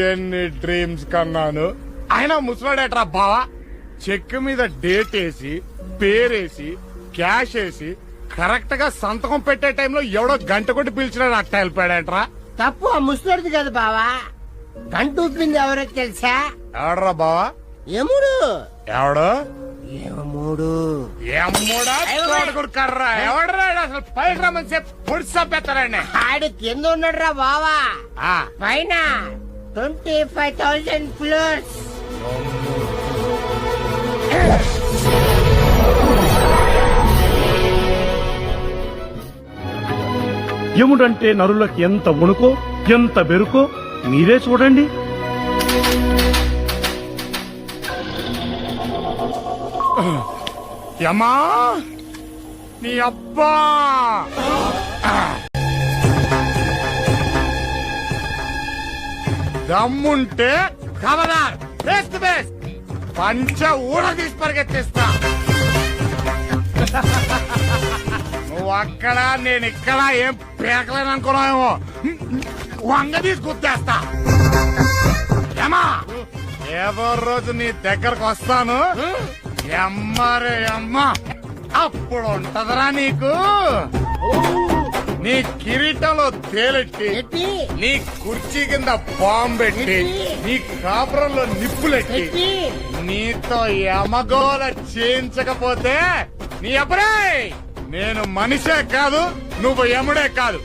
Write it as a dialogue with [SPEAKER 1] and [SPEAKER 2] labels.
[SPEAKER 1] ఎన్ని డ్రీమ్స్ కన్నాను. ఆయన ముసలాడేట్రా బావా. చెక్ మీద డేట్ వేసి పేరేసి క్యాష్ వేసి కరెక్ట్ గా సంతకం పెట్టే టైంలో ఎవడో గంట కొట్టి పిలిచినాడు అట్ట వెళ్ళిపోయాడేంట్రా.
[SPEAKER 2] తప్పు ఆ ముసలిది కదా బావా. గంట ఊపింది ఎవరో తెలుసా?
[SPEAKER 1] ఎవడరా బావా?
[SPEAKER 2] ఎముడు.
[SPEAKER 1] ఎవడు?
[SPEAKER 2] ఎముడు.
[SPEAKER 1] ఎమ్ముడా తోటకుడు కర్రా. ఎవడరా అసలు పైకి రమ్మని చెప్పి పొడిచి చంపేస్తారండి.
[SPEAKER 2] ఆడు కింద ఉన్నాడు రా బావా. పైన 25,000 ఫ్లోర్స్.
[SPEAKER 3] యముడంటే నరులకు ఎంత వణుకో ఎంత బెరుకో మీరే చూడండి.
[SPEAKER 1] యమా నీ అబ్బా. దమ్ముంటే ఖబర్దార్ బేస్ట్ బేస్ట్ పంచ ఊడ తీసి పరిగెత్తిస్తా. నువ్వు అక్కడ నేను ఇక్కడ ఏం పేకలేను అనుకున్నావేమో. వంగ తీసి గుర్తేస్తా. ఏమా ఏదో రోజు నీ దగ్గరకు వస్తాను. ఎమ్మరే అమ్మ అప్పుడు ఉంటదరా నీకు. నీ కిరీటంలో తేలెట్టి నీ కుర్చీ కింద బాంబెట్టి నీ కాపురంలో నిప్పులెట్టి నీతో యమగోల చేయించకపోతే నీ అప్పుడే నేను మనిషే కాదు నువ్వు యముడే కాదు.